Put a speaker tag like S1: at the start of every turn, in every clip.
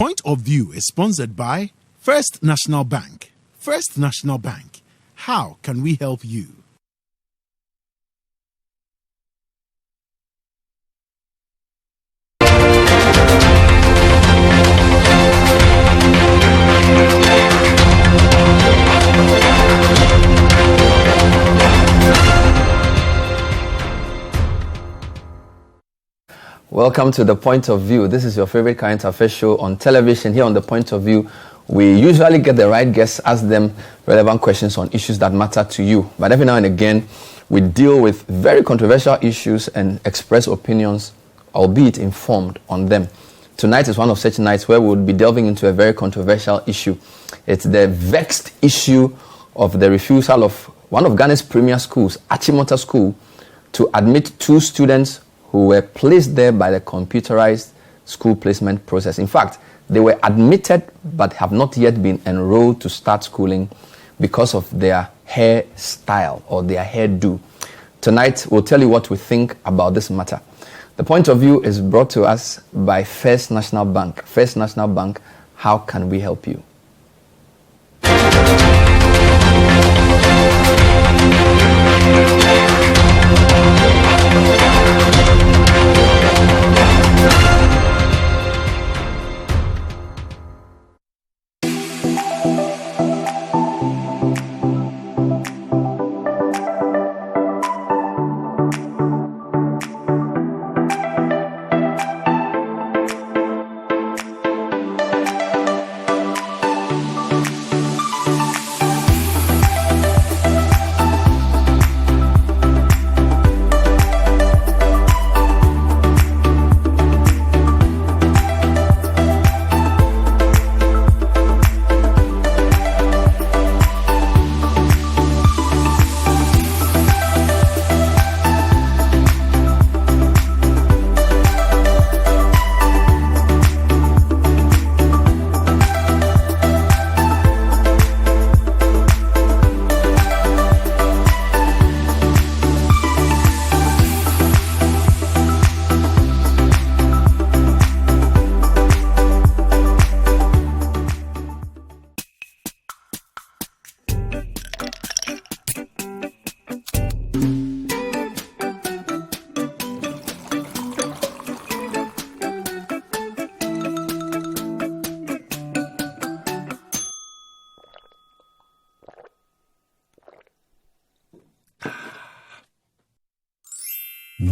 S1: Point of View is sponsored by First National Bank. First National Bank. How can we help you?
S2: Welcome to The Point of View. This is your favorite current affairs show on television. Here on The Point of View, we usually get the right guests, ask them relevant questions on issues that matter to you. But every now and again, we deal with very controversial issues and express opinions, albeit informed on them. Tonight is one of such nights where we will be delving into a very controversial issue. It's the vexed issue of the refusal of one of Ghana's premier schools, Achimota School, to admit two students who were placed there by the computerized school placement process. In fact, they were admitted but have not yet been enrolled to start schooling because of their hairstyle or their hairdo. Tonight, we'll tell you what we think about this matter. The Point of View is brought to us by First National Bank. First National Bank, how can we help you?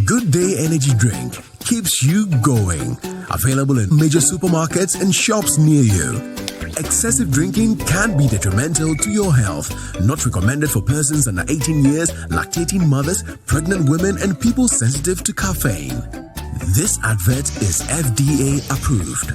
S3: Good Day Energy Drink keeps you going. Available in major supermarkets and shops near you. Excessive drinking can be detrimental to your health. Not recommended for persons under 18 years, lactating mothers, pregnant women, and people sensitive to caffeine. This advert is FDA approved.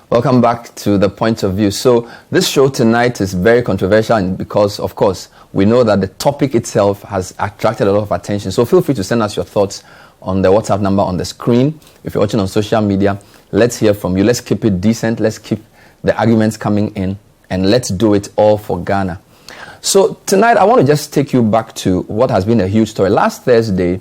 S2: Welcome back to The Point of View. So this show tonight is very controversial because, of course, we know that the topic itself has attracted a lot of attention. So feel free to send us your thoughts on the WhatsApp number on the screen. If you're watching on social media, let's hear from you. Let's keep it decent. Let's keep the arguments coming in, and let's do it all for Ghana. So tonight, I want to just take you back to what has been a huge story. Last Thursday,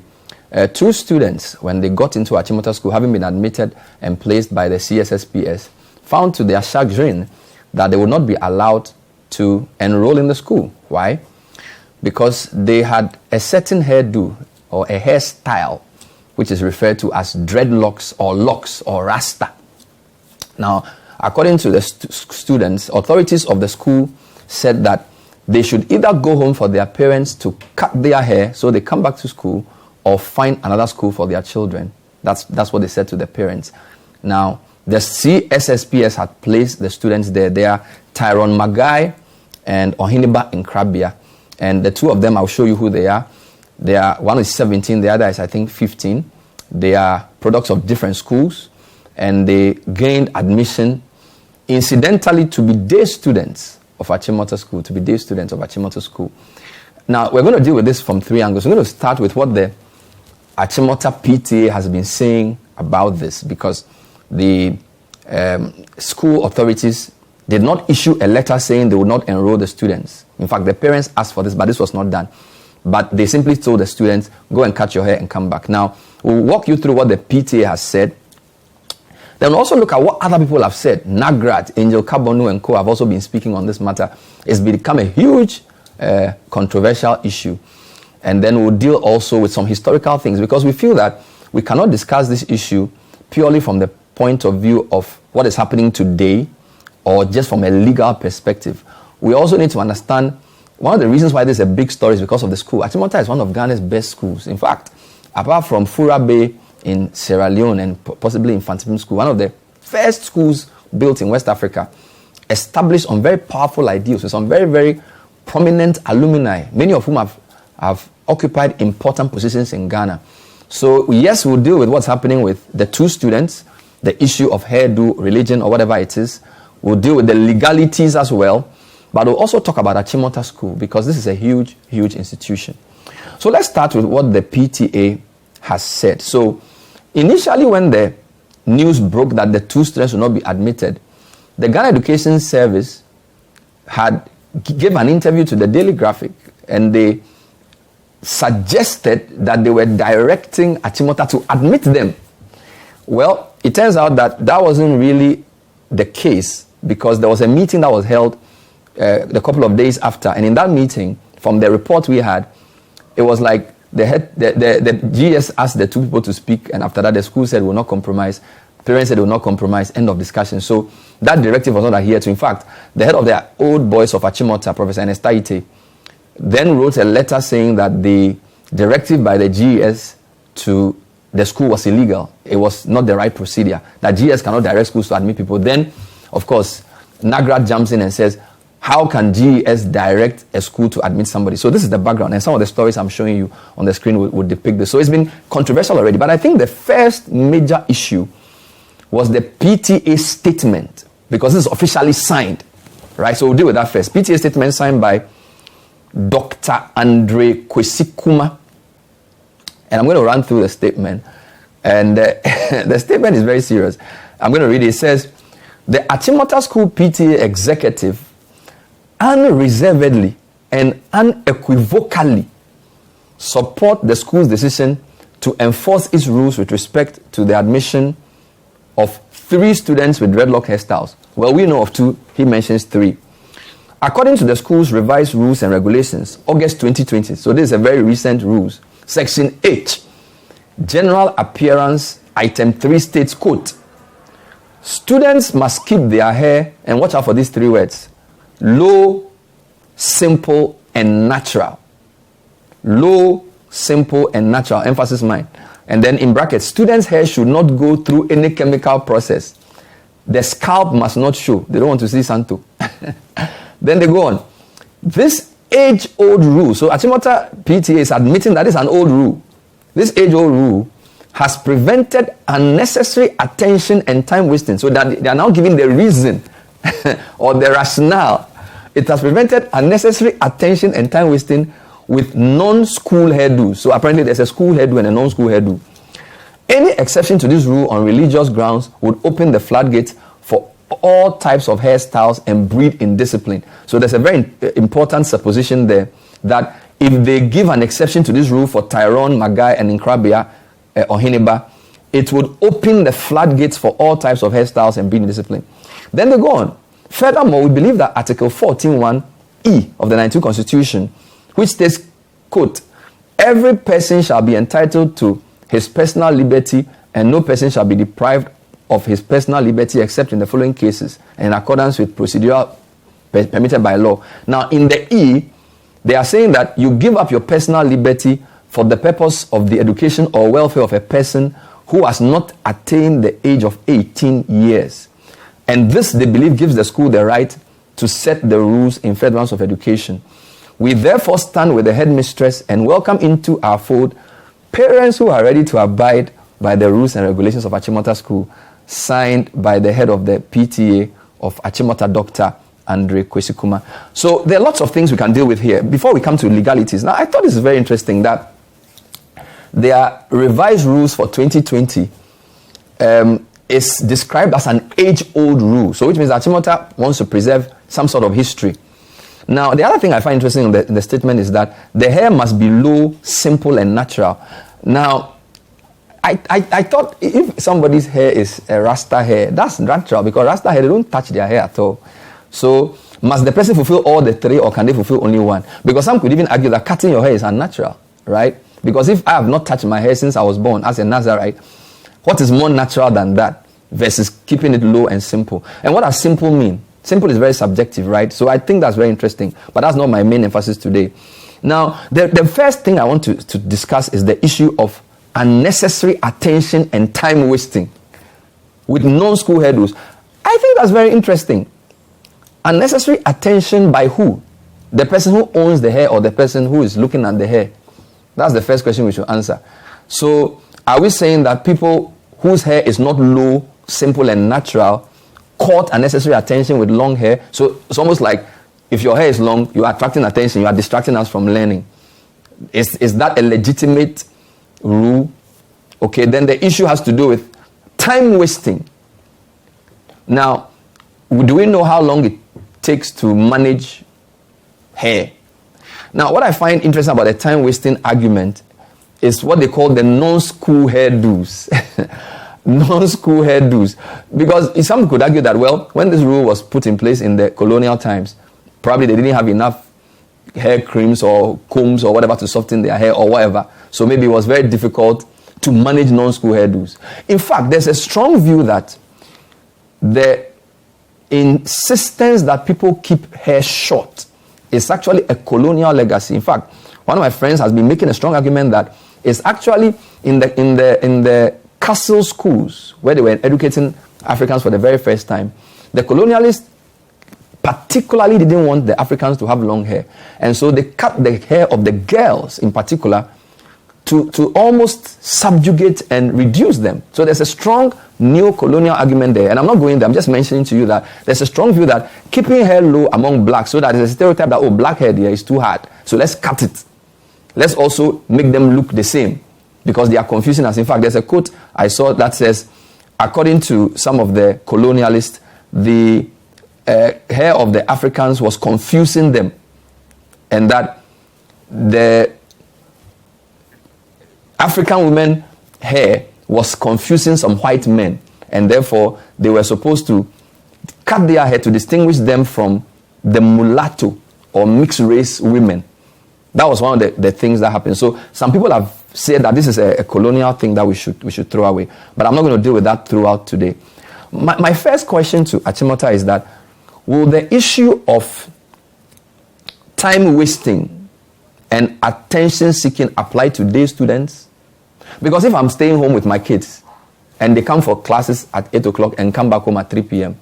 S2: two students, when they got into Achimota School, having been admitted and placed by the CSSPS, found to their chagrin that they would not be allowed to enroll in the school. Why? Because they had a certain hairdo or a hairstyle which is referred to as dreadlocks or locks or Rasta. Now, according to the students, authorities of the school said that they should either go home for their parents to cut their hair so they come back to school, or find another school for their children. That's what they said to the parents. Now, the CSSPS had placed the students there. They are Tyrone Magai and Ohiniba Nkrabia. And the two of them, I'll show you who they are. One is 17, the other is, I think, 15. They are products of different schools. And they gained admission, incidentally, to be day students of Achimota School. Now, we're going to deal with this from three angles. We're going to start with what the Achimota PTA has been saying about this, because the school authorities did not issue a letter saying they would not enroll the students. In fact, the parents asked for this, but this was not done. But they simply told the students, go and cut your hair and come back. Now, we'll walk you through what the PTA has said. Then we'll also look at what other people have said. Nagrat, Angel Kabonu and co have also been speaking on this matter. It's become a huge controversial issue. And then we'll deal also with some historical things, because we feel that we cannot discuss this issue purely from the point of view of what is happening today or just from a legal perspective. We also need to understand one of the reasons why this is a big story is because of the school. Achimota is one of Ghana's best schools. In fact, apart from Fura Bay in Sierra Leone and possibly Infantine School, one of the first schools built in West Africa, established on very powerful ideals with some very, very prominent alumni, many of whom have occupied important positions in Ghana. So yes, we'll deal with what's happening with the two students, the issue of hairdo, religion, or whatever it is. We'll deal with the legalities as well. But we'll also talk about Achimota School, because this is a huge, huge institution. So let's start with what the PTA has said. So initially, when the news broke that the two students would not be admitted, the Ghana Education Service had gave an interview to the Daily Graphic, and they suggested that they were directing Achimota to admit them. Well, it turns out that that wasn't really the case, because there was a meeting that was held a couple of days after, and in that meeting, from the report we had, it was like the GS asked the two people to speak, and after that the school said will not compromise, parents said will not compromise, end of discussion. So that directive was not adhered to. In fact, the head of the old boys of Achimota, Professor Ernestaite, then wrote a letter saying that the directive by the GS to the school was illegal. It was not the right procedure, that GS cannot direct schools to admit people. Then, of course, Nagrat jumps in and says, how can GS direct a school to admit somebody? So this is the background, and some of the stories I'm showing you on the screen will depict this. So it's been controversial already, but I think the first major issue was the PTA statement, because this is officially signed, right? So we'll deal with that first. PTA statement signed by Dr. Andre Kwesikuma, and I'm going to run through the statement, and the statement is very serious. I'm going to read it. It says, the Achimota School PTA executive unreservedly and unequivocally support the school's decision to enforce its rules with respect to the admission of 3 students with dreadlock hairstyles. Well, we know of 2. He mentions 3. According to the school's revised rules and regulations, August 2020, so this is a very recent rules, Section H, General Appearance, Item 3 states, quote, students must keep their hair, and watch out for these 3 words, low, simple, and natural. Low, simple, and natural. Emphasis mine. And then in brackets, students' hair should not go through any chemical process. The scalp must not show. They don't want to see Santo. Then they go on. This age-old rule, so Achimota PTA is admitting that it's an old rule. This age-old rule has prevented unnecessary attention and time wasting. So that they are now giving the reason or the rationale. It has prevented unnecessary attention and time wasting with non-school hairdos. So apparently there's a school hairdo and a non-school hairdo. Any exception to this rule on religious grounds would open the floodgates for all types of hairstyles and breed indiscipline. So there's a very important supposition there that if they give an exception to this rule for Tyrone, Magai, and Nkrabea or Hineba, it would open the floodgates for all types of hairstyles and breed indiscipline. Then they go on. Furthermore, we believe that Article 14(1)(e) of the 92 Constitution, which states, quote, every person shall be entitled to his personal liberty, and no person shall be deprived of his personal liberty except in the following cases, and in accordance with procedure permitted by law. Now, in the E, they are saying that you give up your personal liberty for the purpose of the education or welfare of a person who has not attained the age of 18 years. And this, they believe, gives the school the right to set the rules in furtherance of education. We therefore stand with the headmistress and welcome into our fold parents who are ready to abide by the rules and regulations of Achimota School, signed by the head of the PTA of Achimota, Dr. Andre Kwesikuma. So there are lots of things we can deal with here. Before we come to legalities, now I thought this is very interesting that there are revised rules for 2020. is described as an age-old rule. So which means that Achimota wants to preserve some sort of history. Now, the other thing I find interesting in the statement is that the hair must be low, simple, and natural. Now, I thought if somebody's hair is a Rasta hair, that's natural, because Rasta hair, they don't touch their hair at all. So, must the person fulfill all the three, or can they fulfill only one? Because some could even argue that cutting your hair is unnatural, right? Because if I have not touched my hair since I was born as a Nazarite, what is more natural than that versus keeping it low and simple? And what does simple mean? Simple is very subjective, right? So I think that's very interesting, but that's not my main emphasis today. Now, the first thing I want to discuss is the issue of unnecessary attention and time wasting with non-school hairdos. I think that's very interesting. Unnecessary attention by who? The person who owns the hair or the person who is looking at the hair? That's the first question we should answer. So, are we saying that people whose hair is not low, simple, and natural caught unnecessary attention with long hair? So it's almost like if your hair is long, you are attracting attention, you are distracting us from learning. Is that a legitimate rule? Okay, then the issue has to do with time wasting. Now, do we know how long it takes to manage hair? Now, what I find interesting about the time wasting argument is what they call the non-school hairdos. Non-school hairdos. Because some could argue that, well, when this rule was put in place in the colonial times, probably they didn't have enough hair creams or combs or whatever to soften their hair or whatever. So maybe it was very difficult to manage non-school hairdos. In fact, there's a strong view that the insistence that people keep hair short is actually a colonial legacy. In fact, one of my friends has been making a strong argument that it's actually in the castle schools where they were educating Africans for the very first time. The colonialists particularly didn't want the Africans to have long hair. And so they cut the hair of the girls in particular to almost subjugate and reduce them. So there's a strong neo-colonial argument there. And I'm not going there, I'm just mentioning to you that there's a strong view that keeping hair low among blacks, so that there's a stereotype that, oh, black hair there is too hard, so let's cut it. Let's also make them look the same, because they are confusing us. In fact, there's a quote I saw that says, according to some of the colonialists, the hair of the Africans was confusing them, and that the African women hair was confusing some white men, and therefore they were supposed to cut their hair to distinguish them from the mulatto or mixed race women. That was one of the things that happened. So some people have said that this is a colonial thing that we should throw away, but I'm not going to deal with that throughout today. My first question to Achimota is that, will the issue of time wasting and attention seeking apply to day students? Because if I'm staying home with my kids and they come for classes at 8 o'clock and come back home at 3 p.m.,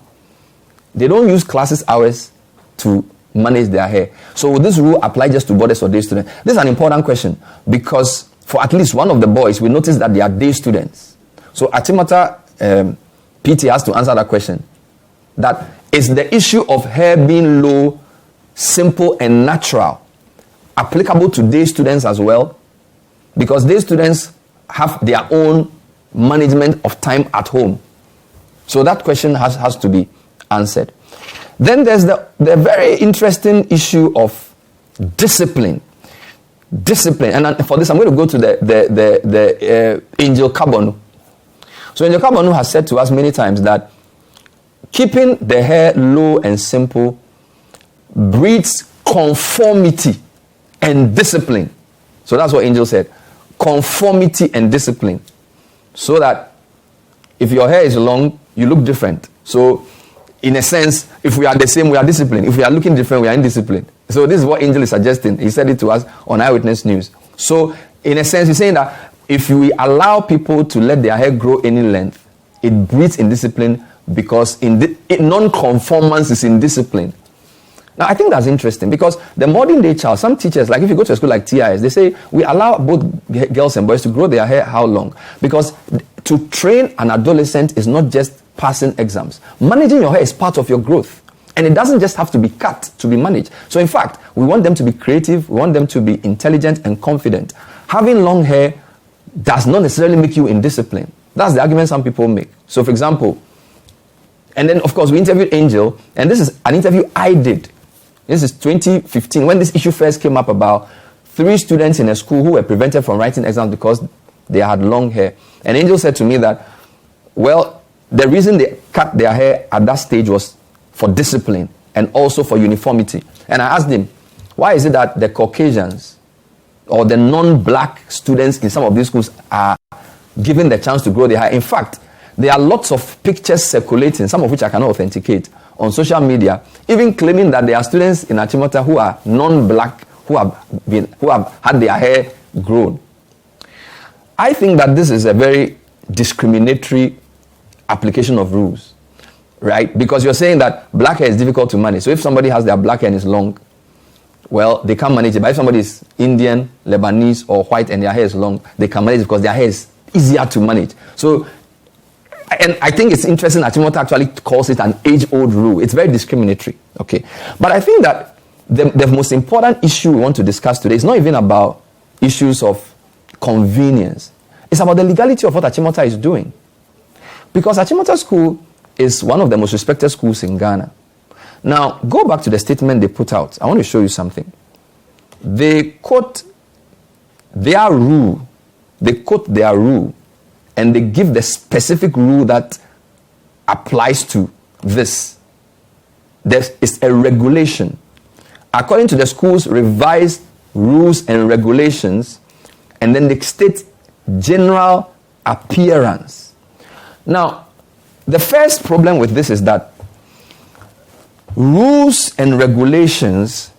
S2: they don't use classes hours to manage their hair. So will this rule apply just to boarders or day students? This is an important question, because for at least one of the boys, we noticed that they are day students. So Achimota PT has to answer that question. That is the issue of hair being low, simple, and natural applicable to day students as well? Because day students have their own management of time at home. So that question has to be answered. Then there's the very interesting issue of discipline. Discipline. And for this, I'm going to go to the Angel Kabonu. So Angel Kabonu has said to us many times that keeping the hair low and simple breeds conformity and discipline. So that's what Angel said. Conformity and discipline. So that if your hair is long, you look different. So in a sense, if we are the same, we are disciplined. If we are looking different, we are indisciplined. So this is what Angel is suggesting. He said it to us on Eyewitness News. So in a sense, he's saying that if we allow people to let their hair grow any length, it breeds indiscipline, because non-conformance is indiscipline. Now, I think that's interesting, because the modern day child, some teachers, like if you go to a school like TIS, they say we allow both girls and boys to grow their hair how long? Because to train an adolescent is not just passing exams. Managing your hair is part of your growth. And it doesn't just have to be cut to be managed. So in fact, we want them to be creative, we want them to be intelligent and confident. Having long hair does not necessarily make you indisciplined. That's the argument some people make. So, for example, and then, of course, we interviewed Angel, and this is an interview I did. This is 2015, when this issue first came up about 3 students in a school who were prevented from writing exams because they had long hair. And Angel said to me that, well, the reason they cut their hair at that stage was for discipline and also for uniformity. And I asked him, why is it that the Caucasians or the non-black students in some of these schools are given the chance to grow their hair? In fact, there are lots of pictures circulating, some of which I cannot authenticate, on social media, even claiming that there are students in Achimota who are non-black, who have had their hair grown. I think that this is a very discriminatory application of rules, right? Because you're saying that black hair is difficult to manage. So if somebody has their black hair and is long, well, they can't manage it. But if somebody is Indian, Lebanese, or white and their hair is long, they can manage it because their hair is easier to manage. So, and I think it's interesting that Achimota actually calls it an age-old rule. It's very discriminatory, okay? But I think that the most important issue we want to discuss today is not even about issues of convenience. It's about the legality of what Achimota is doing. Because Achimota School is one of the most respected schools in Ghana. Now, go back to the statement they put out. I want to show you something. They quote their rule. And they give the specific rule that applies to this. There is a regulation. According to the school's revised rules and regulations, and then they state general appearance. Now, the first problem with this is that rules and regulations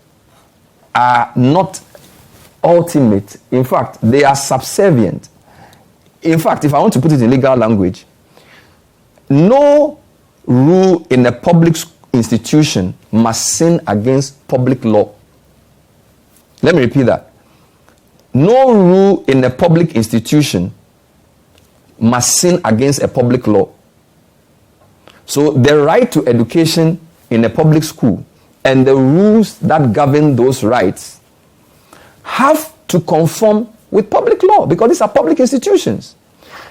S2: are not ultimate. In fact, they are subservient. In fact, if I want to put it in legal language, no rule in a public institution must sin against public law. Let me repeat that. No rule in a public institution must sin against a public law. So the right to education in a public school and the rules that govern those rights have to conform with public law because these are public institutions.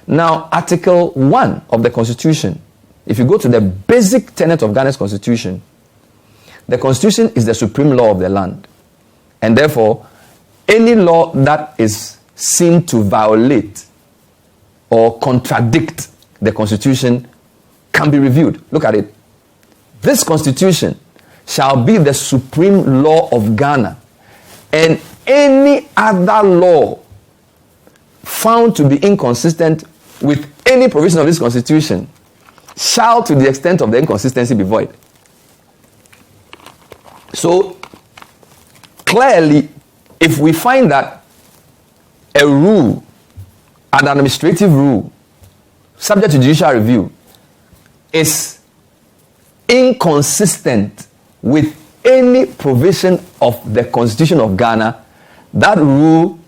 S2: Now, Article 1 of the Constitution, if you go to the basic tenet of Ghana's Constitution, the Constitution is the supreme law of the land. And therefore, any law that is seen to violate or contradict the Constitution can be reviewed. Look at it. This Constitution shall be the supreme law of Ghana, and any other law found to be inconsistent with any provision of this Constitution shall, to the extent of the inconsistency, be void. So, clearly, if we find that a rule, an administrative rule, subject to judicial review, is inconsistent with any provision of the Constitution of Ghana, that rule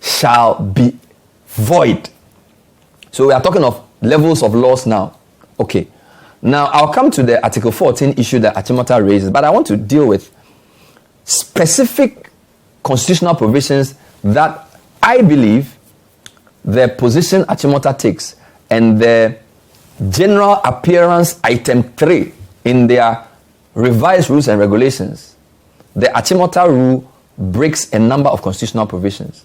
S2: shall be void. So we are talking of levels of laws now. Okay. Now I'll come to the Article 14 issue that Achimota raises, but I want to deal with specific constitutional provisions that I believe the position Achimota takes and the general appearance item 3 in their revised rules and regulations. The Achimota rule breaks a number of constitutional provisions.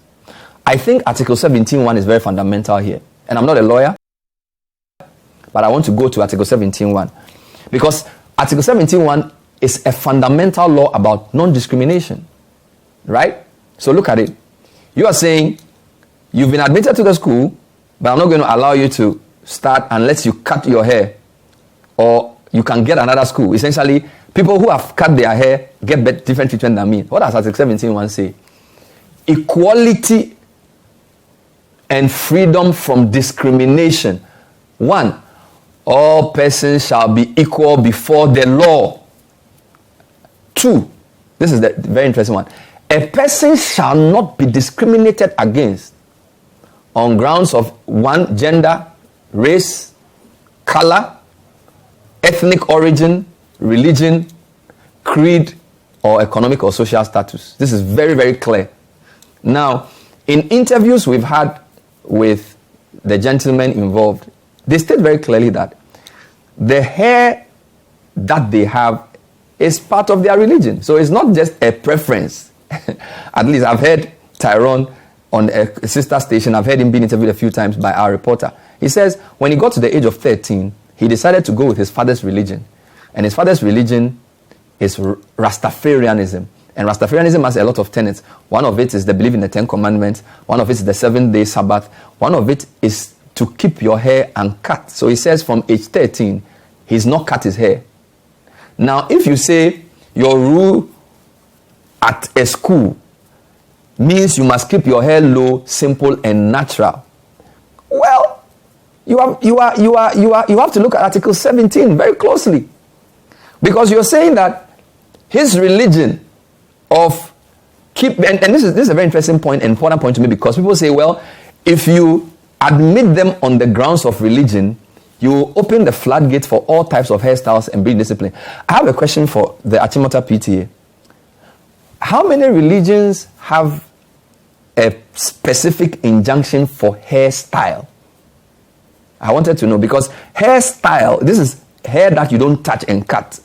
S2: I think Article 17.1 is very fundamental here. And I'm not a lawyer, but I want to go to Article 17.1. Because Article 17.1 is a fundamental law about non-discrimination. Right? So look at it. You are saying, you've been admitted to the school, but I'm not going to allow you to start unless you cut your hair, or you can get another school. Essentially, people who have cut their hair get different treatment than me. What does Article 17.1 say? Equality and freedom from discrimination. 1, all persons shall be equal before the law. 2, this is the very interesting one. A person shall not be discriminated against on grounds of 1, gender, race, color, ethnic origin, religion, creed, or economic or social status. This is very, very clear. Now, in interviews we've had with the gentlemen involved they state very clearly that the hair that they have is part of their religion. So it's not just a preference. At least I've heard Tyrone on a sister station, I've heard him being interviewed a few times by our reporter. He says when he got to the age of 13, he decided to go with his father's religion. And his father's religion is Rastafarianism. And Rastafarianism has a lot of tenets. One of it is the belief in the 10 Commandments. One of it is the 7-day Sabbath. One of it is to keep your hair uncut. So he says from age 13, he's not cut his hair. Now, if you say your rule at a school means you must keep your hair low, simple, and natural, well, you have to look at Article 17 very closely, because you're saying that his religion of and this is a very interesting point, an important point to me, because people say, well, if you admit them on the grounds of religion, you open the floodgates for all types of hairstyles and breed discipline. I have a question for the Achimota PTA. How many religions have a specific injunction for hairstyle? I wanted to know, because hairstyle, this is hair that you don't touch and cut.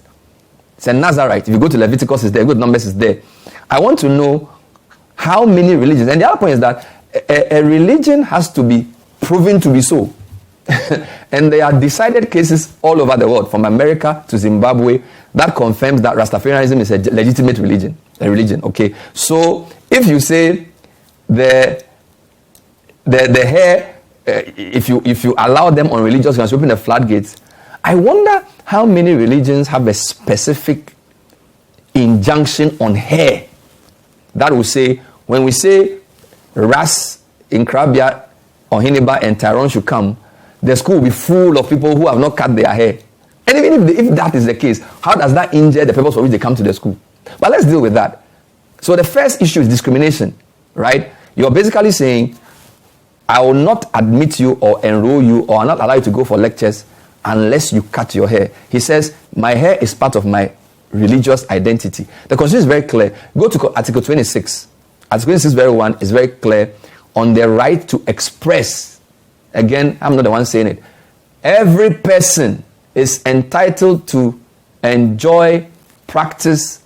S2: It's a Nazarite. If you go to Leviticus, it's there. Good Numbers is there. I want to know how many religions. And the other point is that a religion has to be proven to be so. And there are decided cases all over the world, from America to Zimbabwe, that confirms that Rastafarianism is a legitimate religion. Okay. So if you say the hair, if you allow them on religious grounds, you open the floodgates, I wonder how many religions have a specific injunction on hair that will say, when we say Ras in Krabia, Ohiniba, and Tyrone should come, the school will be full of people who have not cut their hair. And even if that is the case, how does that injure the purpose for which they come to the school? But let's deal with that. So the first issue is discrimination, right? You're basically saying, I will not admit you or enroll you, or I'll not allow you to go for lectures unless you cut your hair. He says, my hair is part of my religious identity. The Constitution is very clear. Go to Article 26. Article 26, very 1 is very clear on the right to express. Again, I'm not the one saying it. Every person is entitled to enjoy, practice,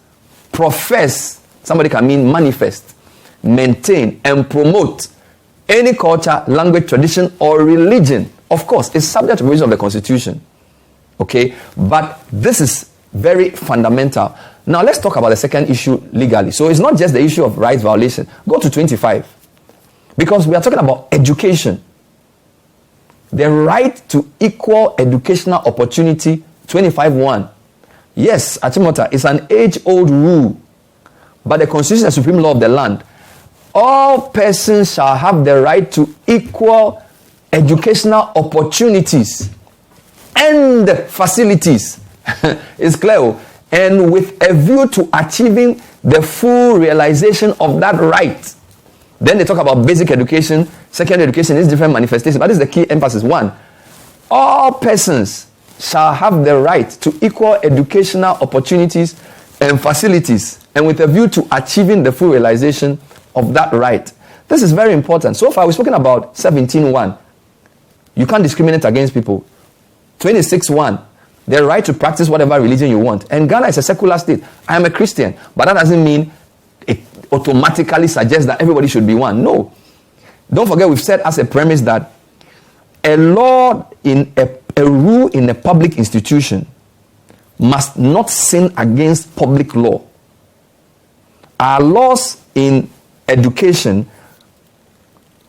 S2: profess, somebody can mean manifest, maintain, and promote any culture, language, tradition, or religion. Of course, it's subject to provision of the Constitution. Okay? But this is very fundamental. Now, let's talk about the second issue legally. So it's not just the issue of rights violation. Go to 25. Because we are talking about education. The right to equal educational opportunity, 25:1. Yes, Achimota, it's an age-old rule, but the Constitution is the supreme law of the land. All persons shall have the right to equal educational opportunities and facilities. It's clear. And with a view to achieving the full realization of that right. Then they talk about basic education, secondary education, is different manifestations. But this is the key emphasis. 1, all persons shall have the right to equal educational opportunities and facilities, and with a view to achieving the full realization of that right. This is very important. So far, we've spoken about 17:1. You can't discriminate against people. 26:1. The right to practice whatever religion you want. And Ghana is a secular state. I am a Christian, but that doesn't mean it automatically suggests that everybody should be one. No. Don't forget, we've said as a premise that a law in a rule in a public institution must not sin against public law. Our laws in education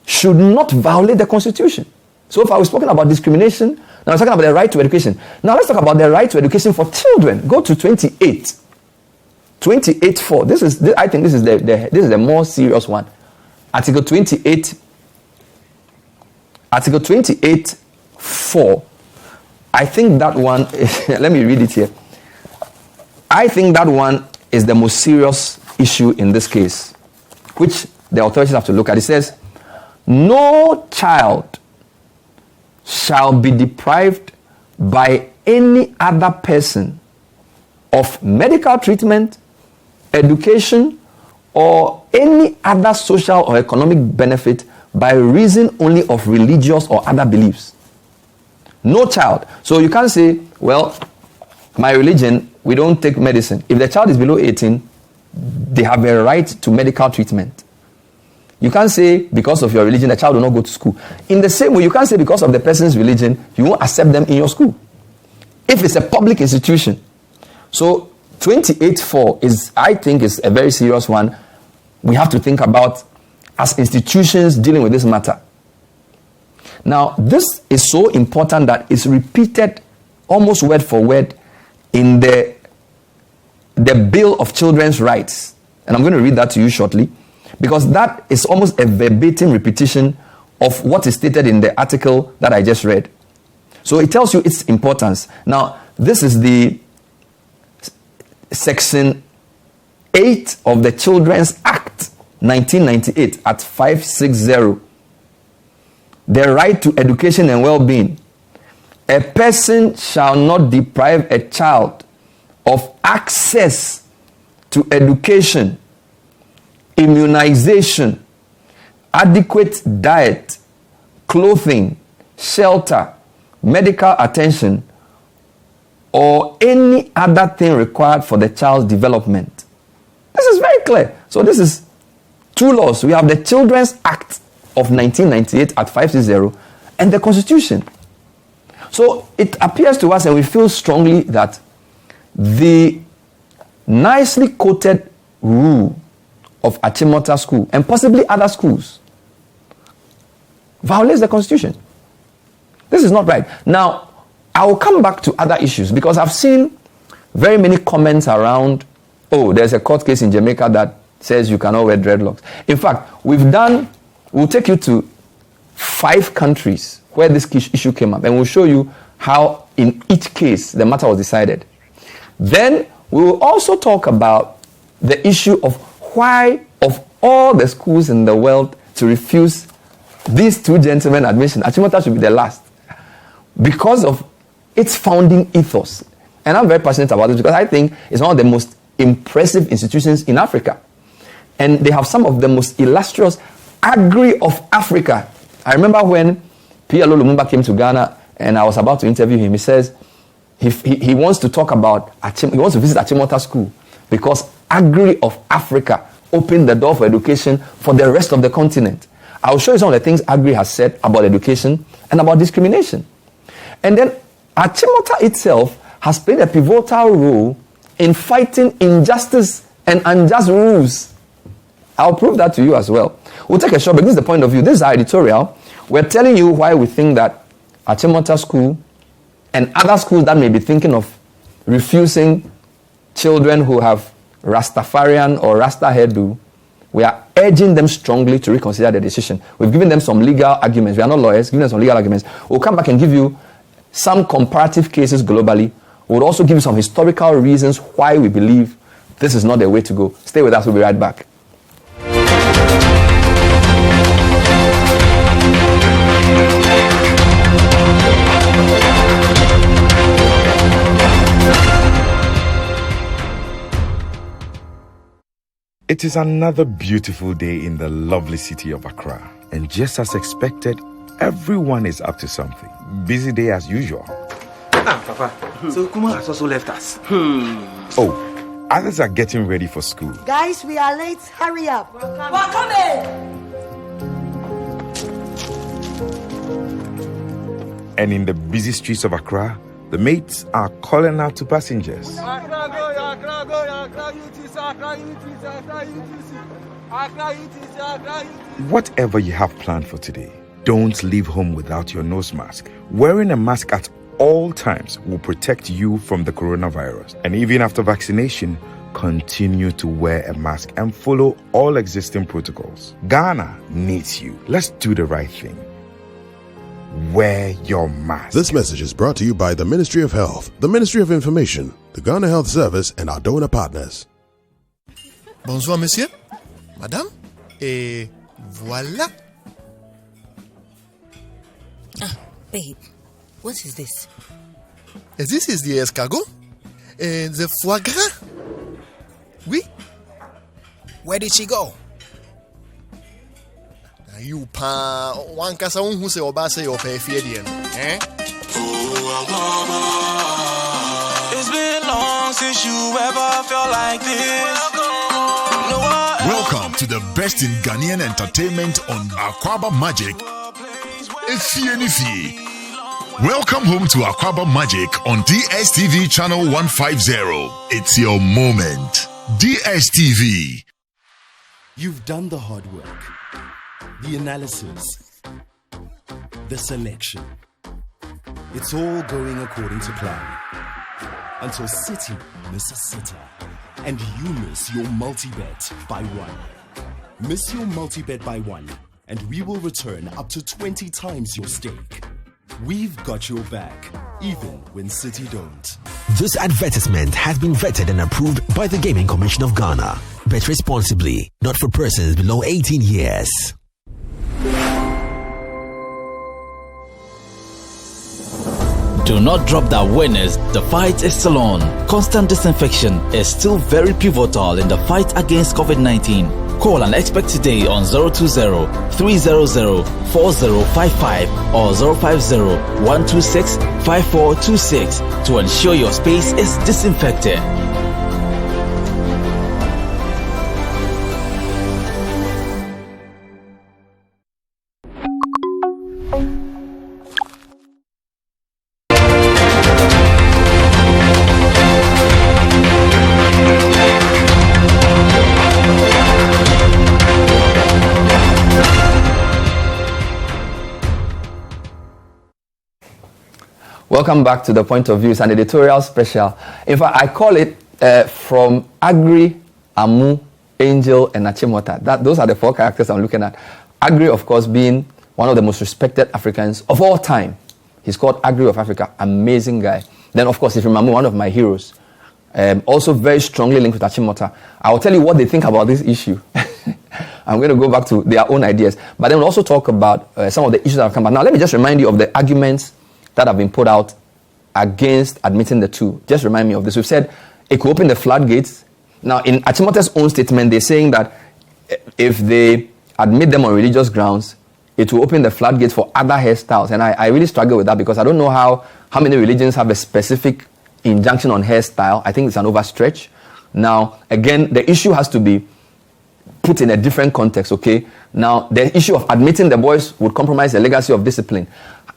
S2: should not violate the Constitution. So far, we've spoken about discrimination. Now we're talking about the right to education. Now let's talk about the right to education for children. Go to 28. 28:4. I think this is the more serious one. Article 28. Article 28:4. I think that one. Let me read it here. I think that one is the most serious issue in this case, which the authorities have to look at. It says, no child shall be deprived by any other person of medical treatment, education, or any other social or economic benefit by reason only of religious or other beliefs. No child. So you can't say, well, my religion, we don't take medicine. If the child is below 18, they have a right to medical treatment. You can't say because of your religion, the child will not go to school. In the same way, you can't say because of the person's religion, you won't accept them in your school. If it's a public institution. So 28.4 is, I think, is a very serious one. We have to think about as institutions dealing with this matter. Now, this is so important that it's repeated almost word for word in the Bill of Children's Rights. And I'm going to read that to you shortly, because that is almost a verbatim repetition of what is stated in the article that I just read. So it tells you its importance. Now, this is the Section 8 of the Children's Act, 1998, at 560. The right to education and well-being. A person shall not deprive a child of access to education, immunization, adequate diet, clothing, shelter, medical attention, or any other thing required for the child's development. This is very clear. So this is two laws. We have the Children's Act of 1998 at 560 and the Constitution. So it appears to us, and we feel strongly, that the nicely quoted rule of Achimota School and possibly other schools violates the Constitution. This is not right. Now, I will come back to other issues because I've seen very many comments around, oh, there's a court case in Jamaica that says you cannot wear dreadlocks. In fact, we'll take you to 5 countries where this issue came up, and we'll show you how in each case the matter was decided. Then we will also talk about the issue of why, of all the schools in the world, to refuse these 2 gentlemen admission, Achimota should be the last, because of its founding ethos. And I'm very passionate about this because I think it's one of the most impressive institutions in Africa. And they have some of the most illustrious agri of Africa. I remember when PLO Lumumba came to Ghana and I was about to interview him, he says he wants to talk about, he wants to visit Achimota School because agri of Africa opened the door for education for the rest of the continent. I'll show you some of the things agri has said about education and about discrimination. And then Achimota itself has played a pivotal role in fighting injustice and unjust rules. I'll prove that to you as well. We'll take a short break. This is the point of view. This is our editorial. We're telling you why we think that Achimota School and other schools that may be thinking of refusing children who have Rastafarian or Rasta hairdo, we are urging them strongly to reconsider their decision. We've given them some legal arguments. We are not lawyers, giving them some legal arguments. We'll come back and give you some comparative cases globally. We'll also give you some historical reasons why we believe this is not the way to go. Stay with us. We'll be right back.
S4: It is another beautiful day in the lovely city of Accra. And just as expected, everyone is up to something. Busy day as usual.
S5: Papa, so Kuma has also left us.
S4: Oh, others are getting ready for school.
S6: Guys, we are late. Hurry up. We're coming.
S4: And in the busy streets of Accra, the mates are calling out to passengers. Whatever you have planned for today, don't leave home without your nose mask. Wearing a mask at all times will protect you from the coronavirus. And even after vaccination, continue to wear a mask and follow all existing protocols. Ghana needs you. Let's do the right thing. Wear your mask.
S3: This message is brought to you by the Ministry of Health, the Ministry of Information, the Ghana Health Service, and our donor partners.
S7: Bonsoir, monsieur. Madame. Et voilà.
S8: Babe, what is this?
S7: This is the escargot. And the foie gras. Oui.
S9: Where did she go?
S7: You pa one kasa who say oba say your pay fear eh?
S10: It's been long since you ever felt like this.
S11: Welcome to the best in Ghanaian entertainment on Aquaba Magic. Efie. Welcome home to Aquaba Magic on DSTV channel 150. It's your moment. DSTV.
S12: You've done the hard work, the analysis, the selection. It's all going according to plan. Until City misses sitter, and you miss your multi-bet by one. Miss your multi-bet by one, and we will return up to 20 times your stake. We've got your back, even when City don't.
S3: This advertisement has been vetted and approved by the Gaming Commission of Ghana. Bet responsibly, not for persons below 18 years.
S13: Do not drop the winners. The fight is still on. Constant disinfection is still very pivotal in the fight against COVID-19. Call an expert today on 020-300-4055 or 050-126-5426 to ensure your space is disinfected.
S2: Welcome back to The Point of View. It's an editorial special. In fact, I call it from Agri, Amu, Angel, and Achimota. Those are the four characters I'm looking at. Agri, of course, being one of the most respected Africans of all time. He's called Agri of Africa. Amazing guy. Then, of course, if you remember, one of my heroes. Also very strongly linked with Achimota. I will tell you what they think about this issue. I'm going to go back to their own ideas. But then we'll also talk about some of the issues that have come back. Now, let me just remind you of the arguments that have been put out against admitting the two. Just remind me of this. We've said it could open the floodgates. Now, in Achimota's own statement, they're saying that if they admit them on religious grounds, it will open the floodgates for other hairstyles. And I really struggle with that because I don't know how many religions have a specific injunction on hairstyle. I think it's an overstretch. Now, again, the issue has to be put in a different context, okay? Now, the issue of admitting the boys would compromise the legacy of discipline.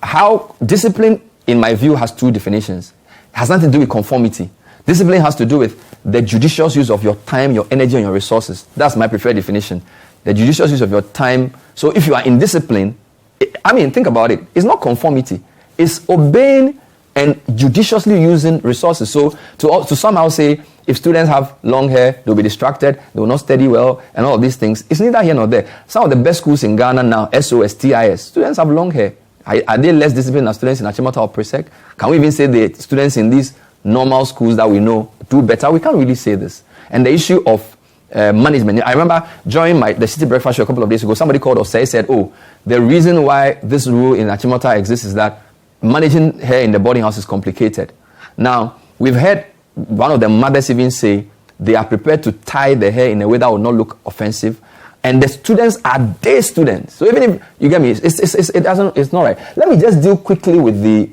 S2: How discipline, in my view, has two definitions. It has nothing to do with conformity. Discipline has to do with the judicious use of your time, your energy, and your resources. That's my preferred definition. The judicious use of your time. So if you are in discipline, think about it. It's not conformity. It's obeying and judiciously using resources. So to somehow say, if students have long hair, they'll be distracted, they will not study well, and all of these things. It's neither here nor there. Some of the best schools in Ghana now, SOS, TIS, students have long hair. Are they less disciplined than students in Achimota or Presec? Can we even say the students in these normal schools that we know do better? We can't really say this. And the issue of management. I remember during the City Breakfast show a couple of days ago, somebody called us and said, the reason why this rule in Achimota exists is that managing hair in the boarding house is complicated. Now, we've heard one of the mothers even say they are prepared to tie the hair in a way that will not look offensive. And the students are day students. So even if you get me, it's not right. Let me just deal quickly with the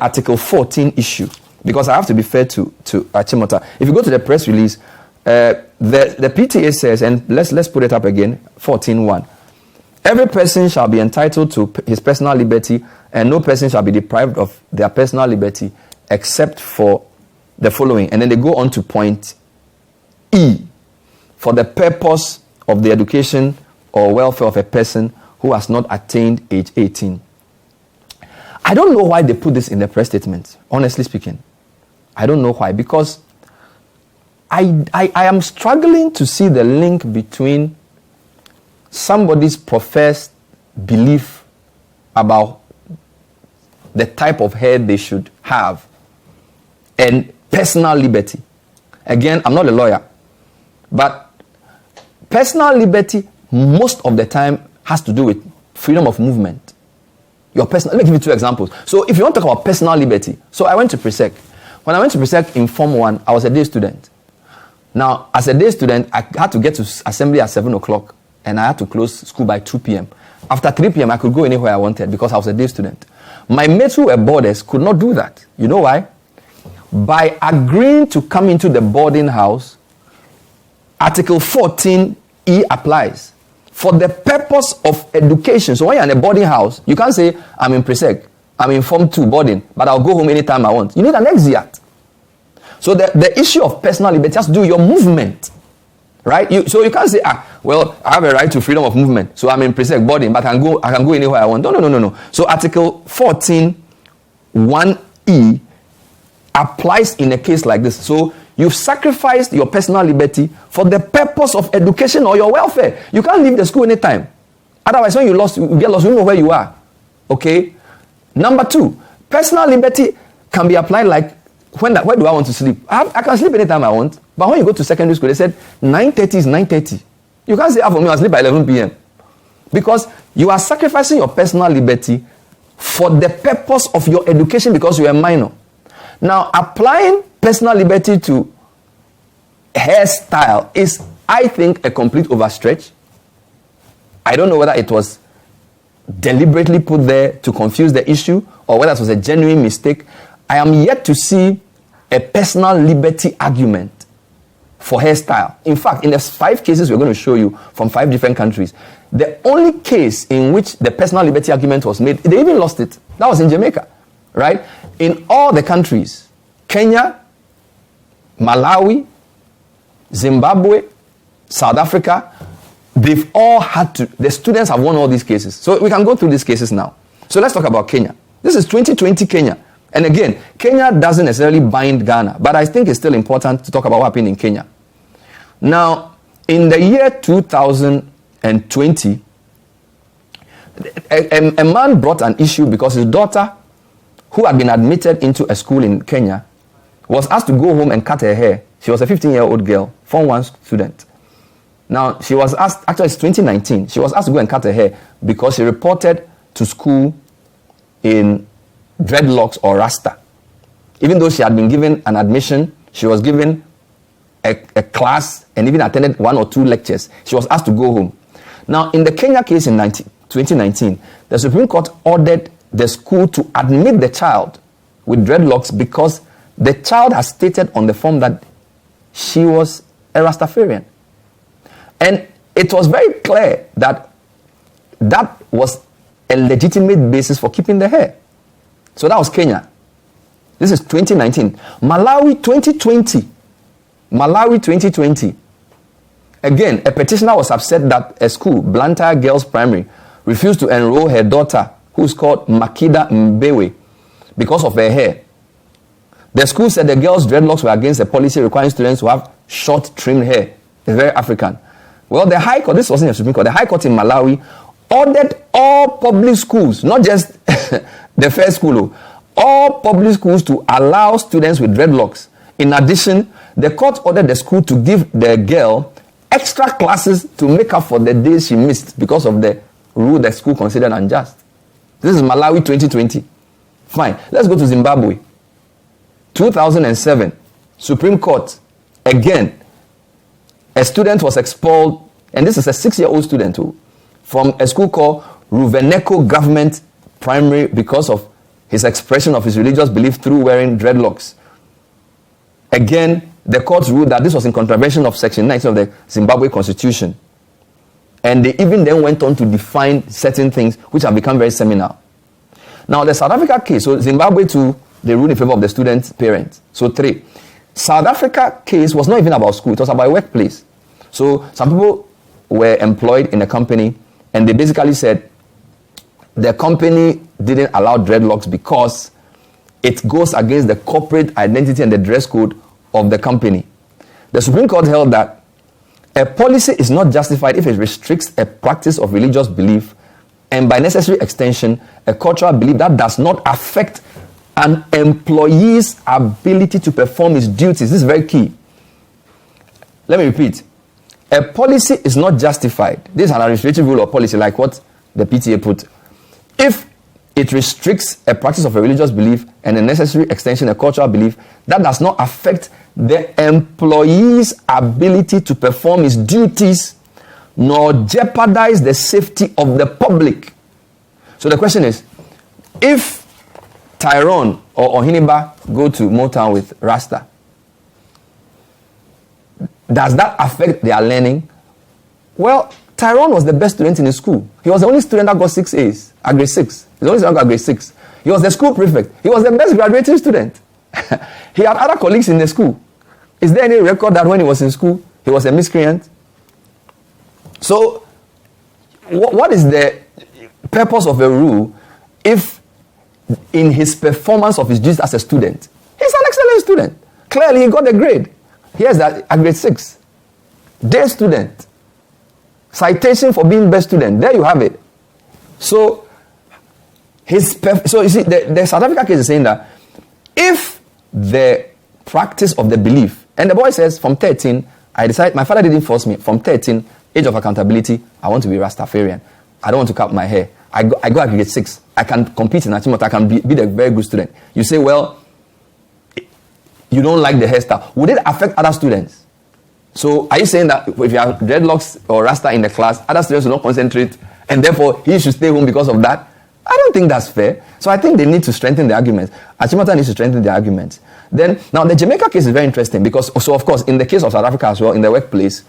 S2: Article 14 issue because I have to be fair to Achimota. If you go to the press release, the PTA says, and let's put it up again, 14.1. Every person shall be entitled to his personal liberty, and no person shall be deprived of their personal liberty except for the following. And then they go on to point E, for the purpose of the education or welfare of a person who has not attained age 18. I don't know why they put this in the press statement, honestly speaking. I don't know why, because I am struggling to see the link between somebody's professed belief about the type of hair they should have and personal liberty. Again, I'm not a lawyer, but personal liberty, most of the time, has to do with freedom of movement. Let me give you two examples. So if you want to talk about personal liberty, so I went to Presec. When I went to Presec in Form 1, I was a day student. Now, as a day student, I had to get to assembly at 7 o'clock, and I had to close school by 2 p.m. After 3 p.m., I could go anywhere I wanted because I was a day student. My mates who were boarders could not do that. You know why? By agreeing to come into the boarding house, Article 14E applies for the purpose of education. So when you're in a boarding house, you can't say, I'm in pre-sec, I'm in Form 2 boarding, but I'll go home anytime I want. You need an exeat. So the issue of personal liberty has to do with your movement. Right? So you can't say, well, I have a right to freedom of movement. So I'm in pre-sec boarding, but I can go anywhere I want. No. So Article 14, 1E applies in a case like this. So you've sacrificed your personal liberty for the purpose of education or your welfare. You can't leave the school anytime. Otherwise, when you get lost, you don't know where you are. Okay? Number 2, personal liberty can be applied like, where do I want to sleep? I can sleep anytime I want. But when you go to secondary school, they said 9:30 is 9:30. You can't say, for me, I'll sleep by 11 p.m. Because you are sacrificing your personal liberty for the purpose of your education because you are a minor. Now, applying personal liberty to hairstyle is, I think, a complete overstretch. I don't know whether it was deliberately put there to confuse the issue or whether it was a genuine mistake. I am yet to see a personal liberty argument for hairstyle. In fact, in the 5 cases we're going to show you from 5 different countries, the only case in which the personal liberty argument was made, they even lost it. That was in Jamaica, right? In all the countries, Kenya, Malawi, Zimbabwe, South Africa, they've all had to, the students have won all these cases. So we can go through these cases now. So let's talk about Kenya. This is 2020 Kenya. And again, Kenya doesn't necessarily bind Ghana, but I think it's still important to talk about what happened in Kenya. Now, in the year 2020, a man brought an issue because his daughter, who had been admitted into a school in Kenya, was asked to go home and cut her hair. She was a 15-year-old girl, Form 1 student. Now, she was asked, actually it's 2019, she was asked to go and cut her hair because she reported to school in dreadlocks or Rasta. Even though she had been given an admission, she was given a class and even attended 1 or 2 lectures. She was asked to go home. Now, in the Kenya case in 2019, the Supreme Court ordered the school to admit the child with dreadlocks because the child has stated on the form that she was a Rastafarian. And it was very clear that that was a legitimate basis for keeping the hair. So that was Kenya. This is 2019. Malawi 2020. Again, a petitioner was upset that a school, Blantyre Girls Primary, refused to enroll her daughter, who's called Makida Mbewe, because of her hair. The school said the girls' dreadlocks were against a policy requiring students to have short, trimmed hair. It's very African. Well, the High Court, this wasn't the Supreme Court, the High Court in Malawi ordered all public schools, not just the first school, all public schools to allow students with dreadlocks. In addition, the court ordered the school to give the girl extra classes to make up for the days she missed because of the rule the school considered unjust. This is Malawi 2020. Fine. Let's go to Zimbabwe. 2007, Supreme Court. Again, a student was expelled, and this is a 6-year-old student too, from a school called Ruveneko Government Primary because of his expression of his religious belief through wearing dreadlocks. Again, the court ruled that this was in contravention of Section 19 of the Zimbabwe Constitution. And they even then went on to define certain things which have become very seminal. Now, the South Africa case, so Zimbabwe 2, they ruled in favor of the student's parents. So 3. South Africa case was not even about school, it was about a workplace. So some people were employed in a company and they basically said the company didn't allow dreadlocks because it goes against the corporate identity and the dress code of the company. The Supreme Court held that a policy is not justified if it restricts a practice of religious belief and by necessary extension, a cultural belief that does not affect an employee's ability to perform his duties. This is very key. Let me repeat. A policy is not justified. This is an administrative rule or policy like what the PTA put. If it restricts a practice of a religious belief and a necessary extension, a cultural belief, that does not affect the employee's ability to perform his duties nor jeopardize the safety of the public. So the question is, if Tyrone or Ohiniba go to Motown with Rasta, does that affect their learning? Well, Tyrone was the best student in the school. He was the only student that got 6 A's at grade 6. He was the only student that got grade 6. He was the school prefect. He was the best graduating student. He had other colleagues in the school. Is there any record that when he was in school, he was a miscreant? So, what is the purpose of a rule if in his performance of his duties as a student, he's an excellent student? Clearly, he got a grade. Here's that at grade 6. Day student. Citation for being best student. There you have it. So, you see, the South Africa case is saying that if the practice of the belief, and the boy says from 13, I decided, my father didn't force me, from 13, age of accountability, I want to be Rastafarian. I don't want to cut my hair. I go at grade 6. I can compete in Achimota. I can be the very good student. You say, well, you don't like the hairstyle. Would it affect other students? So are you saying that if you have dreadlocks or Rasta in the class, other students will not concentrate and therefore he should stay home because of that? I don't think that's fair. So I think they need to strengthen the arguments. Achimota needs to strengthen the arguments. Then, now the Jamaica case is very interesting because, so of course, in the case of South Africa as well, in the workplace,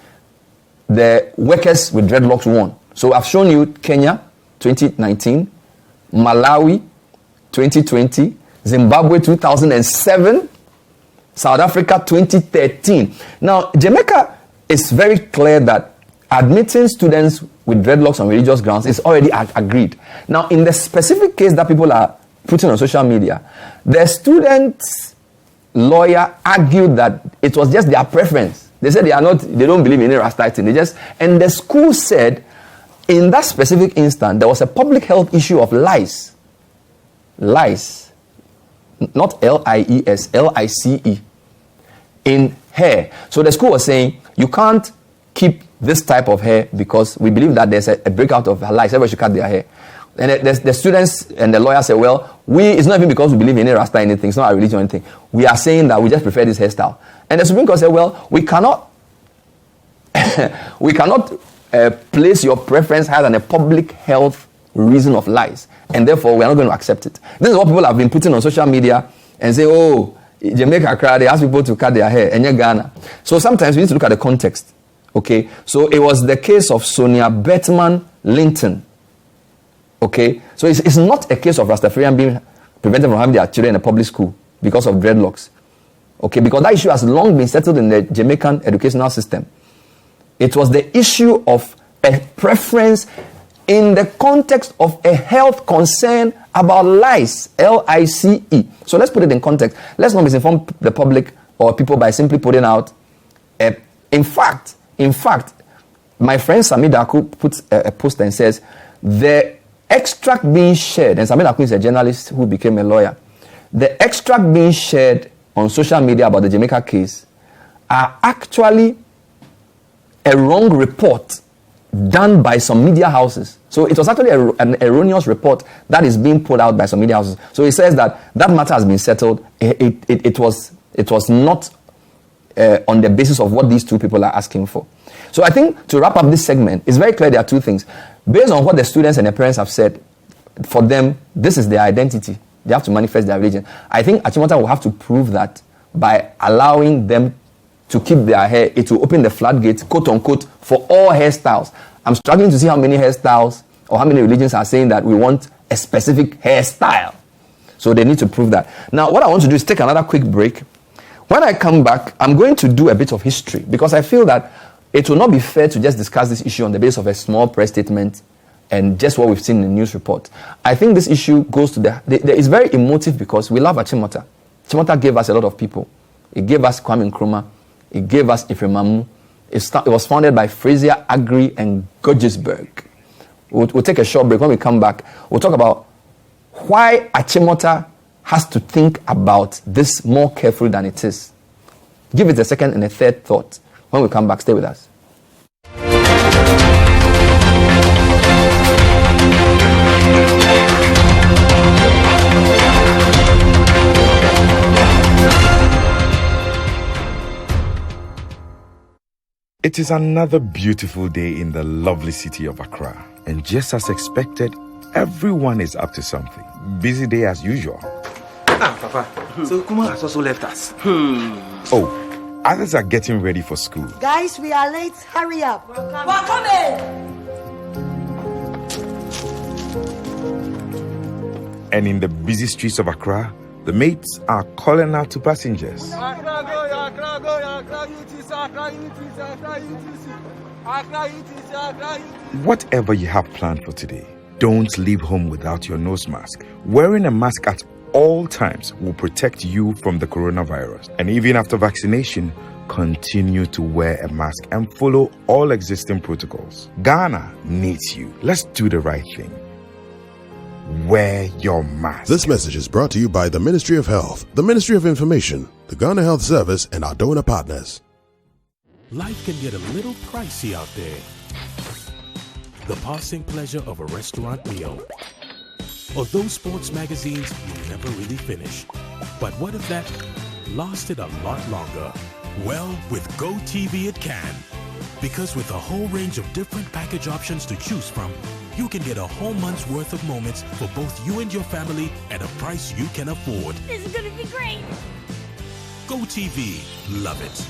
S2: the workers with dreadlocks won. So I've shown you Kenya, 2019, Malawi, 2020, Zimbabwe, 2007, South Africa, 2013. Now, Jamaica is very clear that admitting students with dreadlocks on religious grounds is already agreed. Now, in the specific case that people are putting on social media, the student's lawyer argued that it was just their preference. They said they don't believe in any Rasta. And the school said, in that specific instance, there was a public health issue of lice. Lice. Not L-I-E-S, L-I-C-E. In hair. So the school was saying, you can't keep this type of hair because we believe that there's a breakout of lice. Everybody should cut their hair. And the students and the lawyer said, well, it's not even because we believe in any Rasta anything. It's not a religion or anything. We are saying that we just prefer this hairstyle. And the Supreme Court said, well, we cannot place your preference higher than a public health reason of lice. And therefore, we are not going to accept it. This is what people have been putting on social media and say, oh, Jamaica crowd, they ask people to cut their hair. And Ghana. So sometimes we need to look at the context. Okay, so it was the case of Sonia Bettman Linton. Okay, so it's not a case of Rastafarian being prevented from having their children in a public school because of dreadlocks. Okay, because that issue has long been settled in the Jamaican educational system. It was the issue of a preference in the context of a health concern about lice, L-I-C-E. So let's put it in context. Let's not misinform the public or people by simply putting out in fact, my friend Sami Daku puts a post and says, the extract being shared, and Sami Daku is a journalist who became a lawyer, the extract being shared on social media about the Jamaica case are actually a wrong report done by some media houses. So it was actually an erroneous report that is being put out by some media houses. So he says that matter has been settled. It was not on the basis of what these two people are asking for. So I think to wrap up this segment, it's very clear there are two things. Based on what the students and their parents have said, for them, this is their identity. They have to manifest their religion. I think Achimota will have to prove that by allowing them to keep their hair. It will open the floodgates, quote unquote, for all hairstyles. I'm struggling to see how many hairstyles or how many religions are saying that we want a specific hairstyle. So they need to prove that. Now, what I want to do is take another quick break. When I come back, I'm going to do a bit of history because I feel that it will not be fair to just discuss this issue on the basis of a small press statement and just what we've seen in the news report. I think this issue goes to it's very emotive because we love Achimota. Achimota gave us a lot of people. It gave us Kwame Nkrumah. It gave us Ifremamu. It was founded by Fraser Agri and Guggisberg. We'll take a short break. When we come back, we'll talk about why Achimota has to think about this more carefully than it is. Give it a second and a third thought. When we come back, stay with us.
S4: It's It is another beautiful day in the lovely city of Accra. And just as expected, everyone is up to something. Busy day as usual.
S5: Papa, so Kuma has also left us.
S4: Oh, others are getting ready for school.
S6: Guys, we are late. Hurry up. We're coming.
S4: And in the busy streets of Accra, the mates are calling out to passengers. Whatever you have planned for today, don't leave home without your nose mask. Wearing a mask at all times will protect you from the coronavirus. And even after vaccination, continue to wear a mask and follow all existing protocols. Ghana needs you. Let's do the right thing. Wear your mask.
S14: This message is brought to you by the Ministry of Health, the Ministry of Information, the Ghana Health Service, and our donor partners.
S15: Life can get a little pricey out there. The passing pleasure of a restaurant meal, or those sports magazines you never really finish. But what if that lasted a lot longer? Well, with GoTV it can. Because with a whole range of different package options to choose from, you can get a whole month's worth of moments for both you and your family at a price you can afford.
S16: This is gonna be great.
S15: GoTV, love it.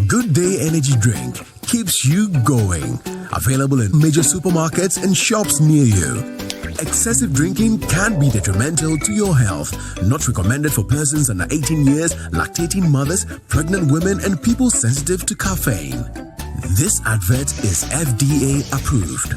S3: Good Day Energy Drink keeps you going. Available in major supermarkets and shops near you. Excessive drinking can be detrimental to your health. Not recommended for persons under 18 years, lactating mothers, pregnant women, and people sensitive to caffeine. This advert is FDA approved.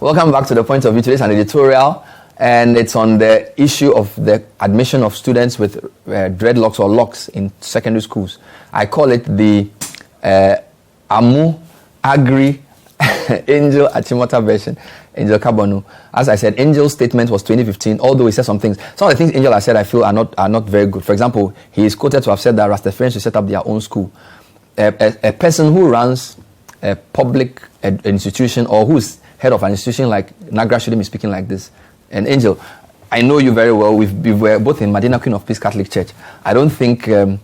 S2: Welcome back to The Point of View. Today's an editorial, and it's on the issue of the admission of students with dreadlocks or locks in secondary schools. I call it the Amu Agri Angel Achimota version, Angel Kabonu. As I said, Angel's statement was 2015, although he said some things. Some of the things Angel has said I feel are not very good. For example, he is quoted to have said that Rastafarians should set up their own school. A person who runs a public institution or who is head of an institution like Nagra shouldn't be speaking like this. And Angel, I know you very well. We were both in Medina Queen of Peace Catholic Church. I don't think the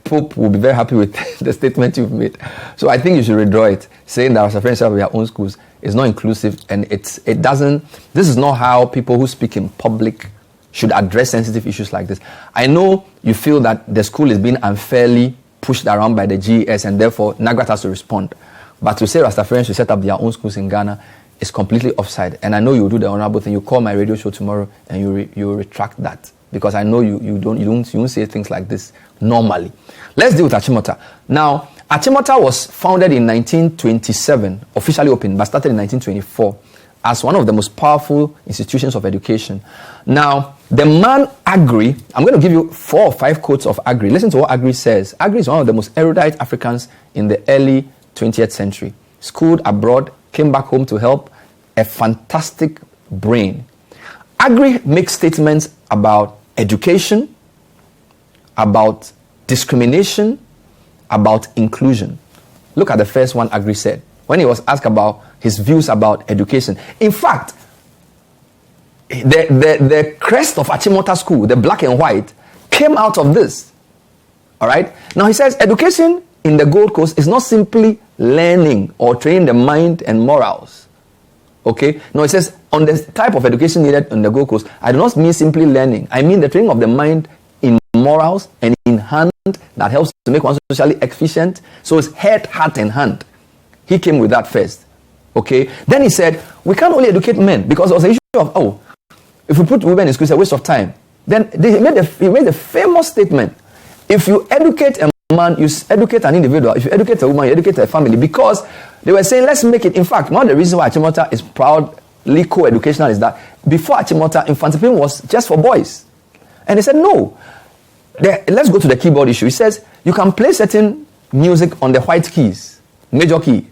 S2: Pope will be very happy with the statement you've made. So I think you should withdraw it. Saying that our friends have their own schools is not inclusive, and it doesn't. This is not how people who speak in public should address sensitive issues like this. I know you feel that the school is being unfairly pushed around by the GES, and therefore Nagrat has to respond. But to say Rastafarians should set up their own schools in Ghana is completely offside. And I know you'll do the honorable thing. You call my radio show tomorrow and you will retract that, because I know you won't say things like this normally. Let's deal with Achimota. Now, Achimota was founded in 1927, officially opened, but started in 1924 as one of the most powerful institutions of education. Now, the man Agri, I'm going to give you 4 or 5 quotes of Agri. Listen to what Agri says. Agri is one of the most erudite Africans in the early 20th century. Schooled abroad, came back home to help. A fantastic brain. Agri makes statements about education, about discrimination, about inclusion. Look at the first one Agri said when he was asked about his views about education. In fact, the crest of Achimota School, the black and white, came out of this. All right? Now he says education in the Gold Coast is not simply learning or training the mind and morals. Okay? No, it says on the type of education needed in the Gold Coast, I do not mean simply learning. I mean the training of the mind in morals and in hand that helps to make one socially efficient. So it's head, heart, and hand. He came with that first. Okay? Then he said, we can't only educate men, because there was an issue of, if we put women in school, it's a waste of time. Then he made the famous statement, if you educate a man, you educate an individual. If you educate a woman, you educate a family. Because They were saying, let's make it. In fact, one of the reasons why Achimota is proudly co-educational is that before Achimota, infantilism was just for boys. And they said, no. Let's go to the keyboard issue. It says, you can play certain music on the white keys, major key,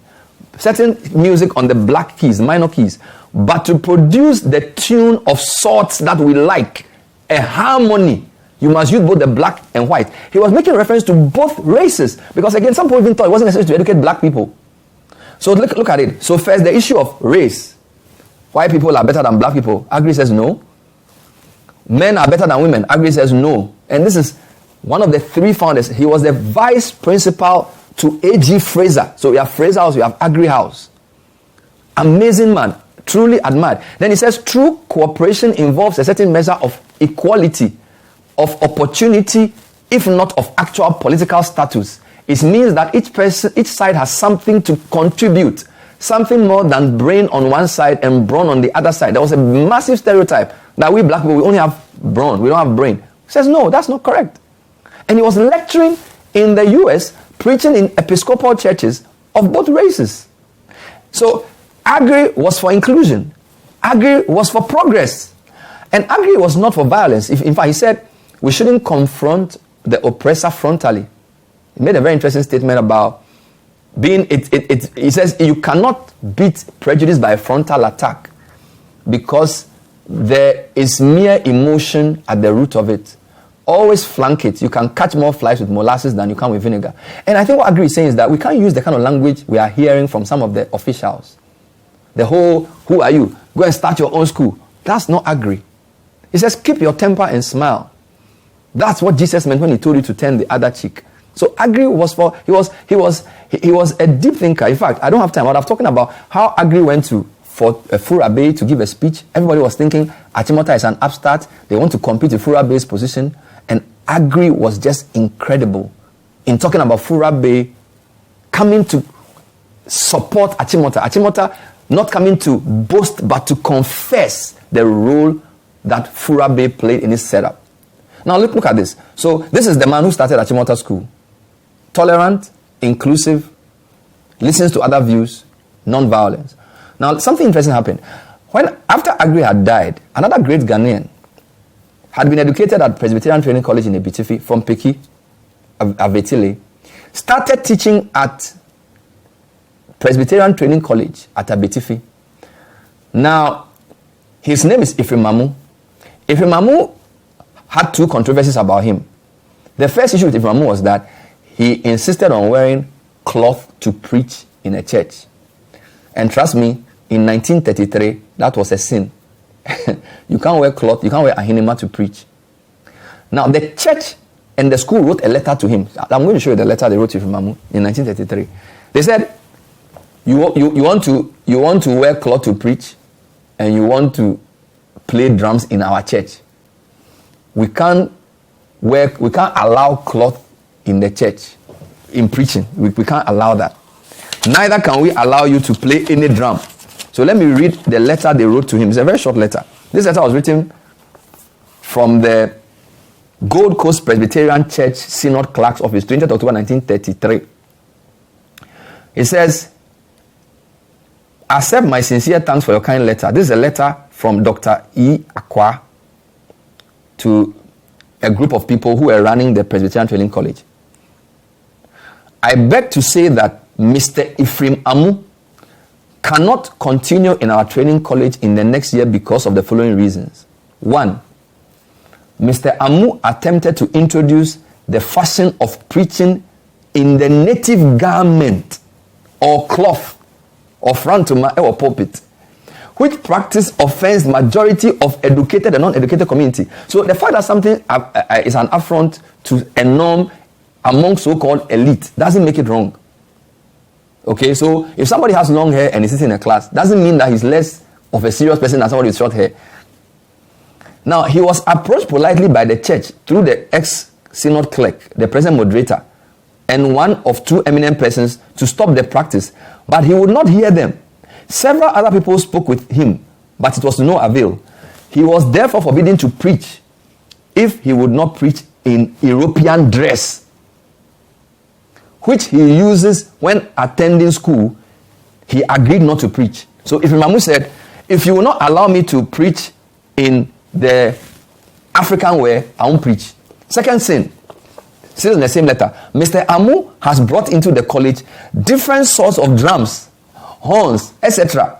S2: certain music on the black keys, minor keys, but to produce the tune of sorts that we like, a harmony, you must use both the black and white. He was making reference to both races, because again, some people even thought it wasn't necessary to educate black people. So look at it. So first, the issue of race. White people are better than black people. Agri says no. Men are better than women. Agri says no. And this is one of the three founders. He was the vice principal to A.G. Fraser. So we have Fraser House, we have Agri House. Amazing man. Truly admired. Then he says true cooperation involves a certain measure of equality, of opportunity, if not of actual political status. It means that each side has something to contribute, something more than brain on one side and brawn on the other side. There was a massive stereotype that we black people, we only have brawn, we don't have brain. He says, no, that's not correct. And he was lecturing in the US, preaching in Episcopal churches of both races. So, Agri was for inclusion. Agri was for progress. And Agri was not for violence. In fact, he said, we shouldn't confront the oppressor frontally. He made a very interesting statement about being, he says, you cannot beat prejudice by a frontal attack because there is mere emotion at the root of it. Always flank it. You can catch more flies with molasses than you can with vinegar. And I think what Agri is saying is that we can't use the kind of language we are hearing from some of the officials. The whole, who are you? Go and start your own school. That's not Agri. He says, keep your temper and smile. That's what Jesus meant when he told you to turn the other cheek. So Agri was for, he was a deep thinker. In fact, I don't have time, but I'm talking about how Agri went to for Furabe to give a speech. Everybody was thinking Achimota is an upstart. They want to compete with Furabe's position. And Agri was just incredible in talking about Furabe coming to support Achimota. Achimota not coming to boast, but to confess the role that Furabe played in his setup. Now look at this. So this is the man who started Achimota School. Tolerant, inclusive, listens to other views, non-violence. Now something interesting happened. After Agri had died, another great Ghanaian had been educated at Presbyterian Training College in Ebitifi from Peki, Avetile, started teaching at Presbyterian Training College at Abetifi. Now, his name is Ephraim Mamu. Ephraim Mamu had two controversies about him. The first issue with Ephraim Mamu was that he insisted on wearing cloth to preach in a church. And trust me, in 1933, that was a sin. You can't wear cloth, you can't wear ahinima to preach. Now, the church and the school wrote a letter to him. I'm going to show you the letter they wrote to Ephraim Mamu in 1933. They said, you want to wear cloth to preach and you want to play drums in our church. We can't allow cloth in the church in preaching. We can't allow that. Neither can we allow you to play any drum. So let me read the letter they wrote to him. It's a very short letter. This letter was written from the Gold Coast Presbyterian Church Synod Clerk's Office, 20th October 1933. It says, accept my sincere thanks for your kind letter. This is a letter from Dr. E. Akwa to a group of people who were running the Presbyterian Training College. I beg to say that Mr. Ephraim Amu cannot continue in our training college in the next year because of the following reasons. 1. Mr. Amu attempted to introduce the fashion of preaching in the native garment or cloth or frontuma or pulpit, which practice offends majority of educated and non-educated community. So the fact that something is an affront to a norm among so-called elite doesn't make it wrong. Okay, so if somebody has long hair and is sitting in a class, doesn't mean that he's less of a serious person than somebody with short hair. Now, he was approached politely by the church through the ex-synod clerk, the present moderator, and one of two eminent persons to stop the practice, but he would not hear them. Several other people spoke with him, but it was to no avail. He was therefore forbidden to preach if he would not preach in European dress, which he uses when attending school he agreed not to preach. So Ephraim Amu said, if you will not allow me to preach in the African way, I won't preach. Second sin, still in the same letter, Mr. Amu has brought into the college different sorts of drums, horns, etc.,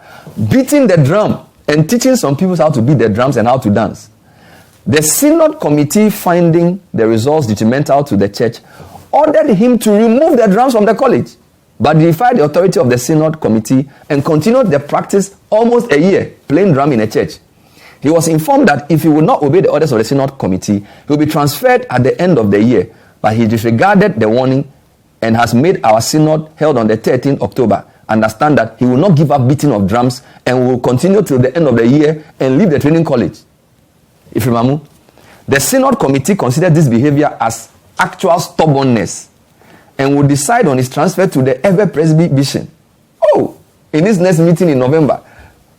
S2: beating the drum and teaching some people how to beat the drums and how to dance. The synod committee, finding the results detrimental to the church, ordered him to remove the drums from the college, but defied the authority of the synod committee and continued the practice almost a year, playing drum in a church. He was informed that if he would not obey the orders of the synod committee, he will be transferred at the end of the year, but he disregarded the warning and has made our synod, held on the 13th October, understand that he will not give up beating of drums and will continue till the end of the year and leave the training college. Ephraim Amu, the synod committee considered this behavior as actual stubbornness and will decide on his transfer to the Ever Presbyterian. Oh, in this next meeting in November.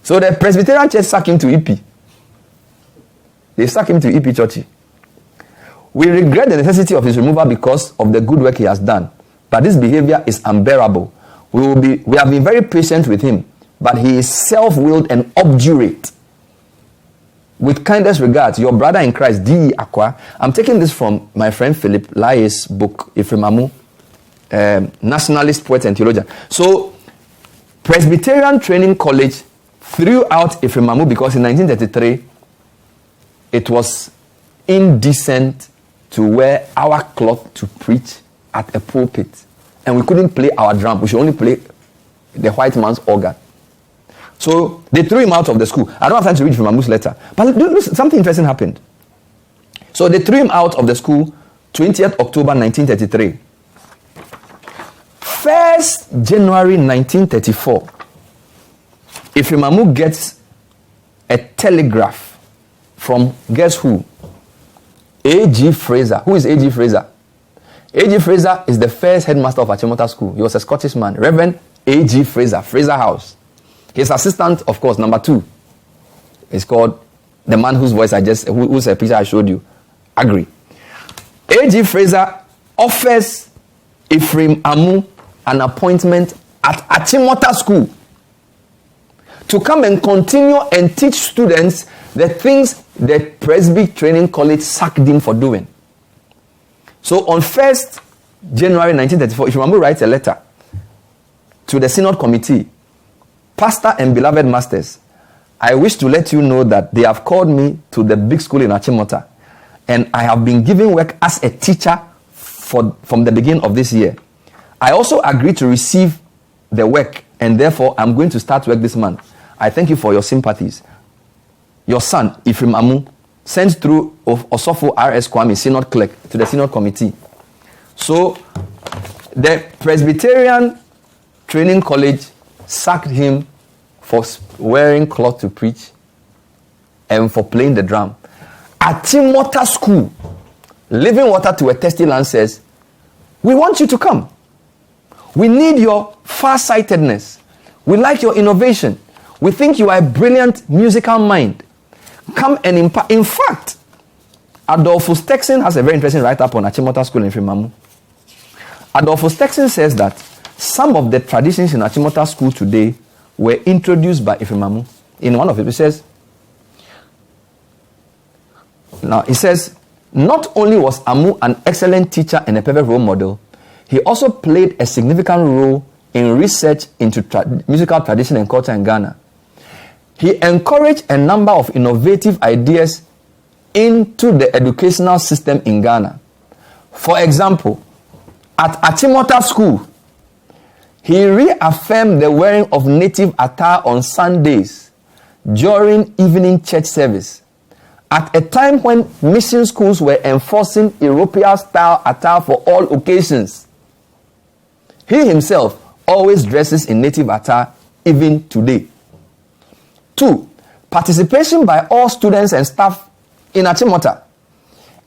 S2: So the Presbyterian church sacked him to EP. They sacked him to EP Church. We regret the necessity of his removal because of the good work he has done, but this behavior is unbearable. We have been very patient with him, but he is self-willed and obdurate. With kindest regards, your brother in Christ, D. Aqua. I'm taking this from my friend Philip Lai's book, Ephraim Amu, Nationalist Poet and Theologian. So, Presbyterian Training College threw out Ephraim Amu because in 1933, it was indecent to wear our cloth to preach at a pulpit. And we couldn't play our drum. We should only play the white man's organ. So they threw him out of the school. I don't have time to read from Amu's letter. But something interesting happened. So they threw him out of the school 20th October 1933. 1st January 1934, Ephraim Amu gets a telegraph from, guess who? A.G. Fraser. Who is A.G. Fraser? A.G. Fraser is the first headmaster of Achimota School. He was a Scottish man. Reverend A.G. Fraser, Fraser House. His assistant, of course, number 2, is called the man whose voice who's a picture I showed you, Agri. A.G. Fraser offers Ephraim Amu an appointment at Achimota School to come and continue and teach students the things the Presby Training College sacked him for doing. So on 1st January 1934, Ephraim Amu writes a letter to the Synod Committee. Pastor and beloved masters, I wish to let you know that they have called me to the big school in Achimota, and I have been given work as a teacher from the beginning of this year. I also agreed to receive the work, and therefore I'm going to start work this month. I thank you for your sympathies. Your son, Ephraim Amu, sent through Osofo R.S. Kwame, Synod Clerk, to the Synod Committee. So, the Presbyterian Training College sacked him for wearing cloth to preach and for playing the drum. Achimota School, Living Water to a Thirsty Land says, we want you to come. We need your far-sightedness. We like your innovation. We think you are a brilliant musical mind. Come and impact. In fact, Adolphus Texan has a very interesting write-up on Achimota School in Ephraim Amu. Adolphus Texan says that some of the traditions in Achimota School today were introduced by Ephraim Amu. In one of it, he says, not only was Amu an excellent teacher and a perfect role model, he also played a significant role in research into musical tradition and culture in Ghana. He encouraged a number of innovative ideas into the educational system in Ghana. For example, at Achimota School, he reaffirmed the wearing of native attire on Sundays during evening church service, at a time when mission schools were enforcing European-style attire for all occasions. He himself always dresses in native attire even today. 2. Participation by all students and staff in Achimota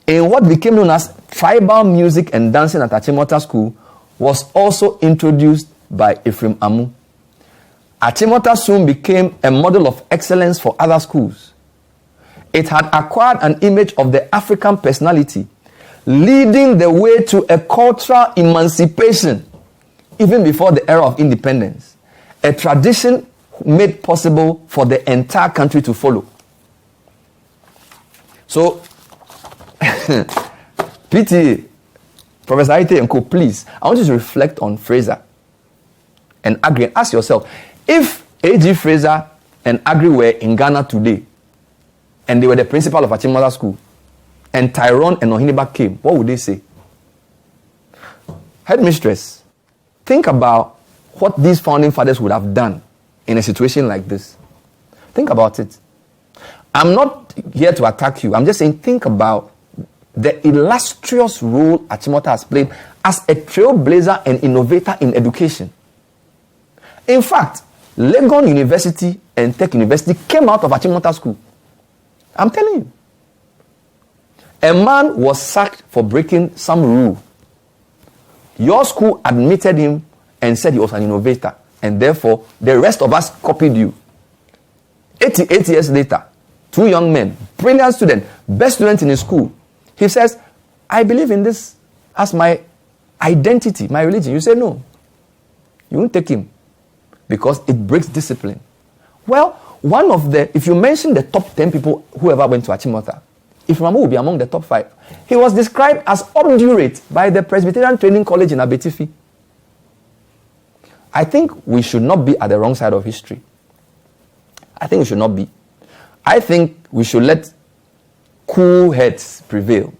S2: in what became known as tribal music and dancing at Achimota School was also introduced by Ephraim Amu. Achimota soon became a model of excellence for other schools. It had acquired an image of the African personality, leading the way to a cultural emancipation even before the era of independence, a tradition made possible for the entire country to follow. So, PT, Professor Aite and Co, please, I want you to reflect on Fraser and Agri and ask yourself, if A.G. Fraser and Agri were in Ghana today, and they were the principal of Achimota School, and Tyrone and Ohiniba came, what would they say? Headmistress, think about what these founding fathers would have done in a situation like this. Think about it. I'm not here to attack you. I'm just saying, think about the illustrious role Achimota has played as a trailblazer and innovator in education. In fact, Legon University and Tech University came out of Achimota School. I'm telling you. A man was sacked for breaking some rule. Your school admitted him and said he was an innovator. And therefore, the rest of us copied you. 88 years later, 2 young men, brilliant student, best student in his school. He says, I believe in this as my identity, my religion. You say no. You won't take him because it breaks discipline. Well, if you mention the top 10 people who ever went to Achimota, Iframamu will be among the top 5. He was described as obdurate by the Presbyterian Training College in Abetifi. I think we should not be at the wrong side of history. I think we should not be. I think we should let cool heads prevail.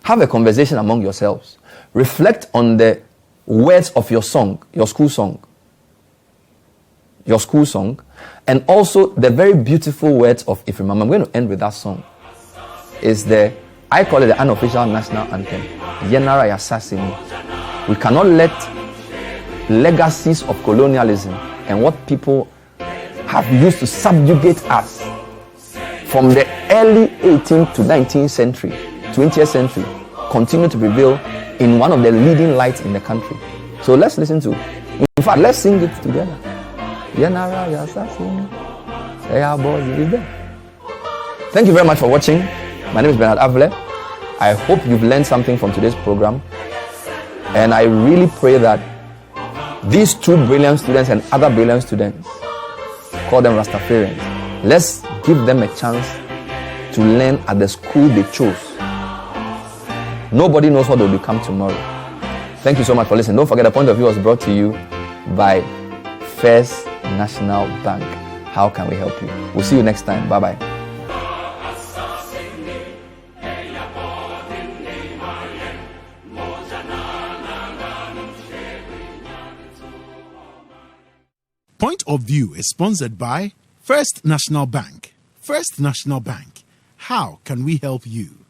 S2: Have a conversation among yourselves. Reflect on the words of your song, your school song. Your school song. And also the very beautiful words of Iframamu. I'm going to end with that song. I call it the unofficial national anthem. Yenara Yasasini. We cannot let legacies of colonialism and what people have used to subjugate us from the early 18th to 19th century, 20th century, continue to prevail in one of the leading lights in the country. So let's listen to it. In fact, let's sing it together. Thank you very much for watching. My name is Bernard Avle. I hope you've learned something from today's program. And I really pray that these 2 brilliant students and other brilliant students, call them Rastafarians, let's give them a chance to learn at the school they chose. Nobody knows what they'll become tomorrow. Thank you so much for listening. Don't forget, the point of view was brought to you by First National Bank. How can we help you? We'll see you next time. Bye-bye.
S1: Point of View is sponsored by First National Bank. First National Bank. How can we help you?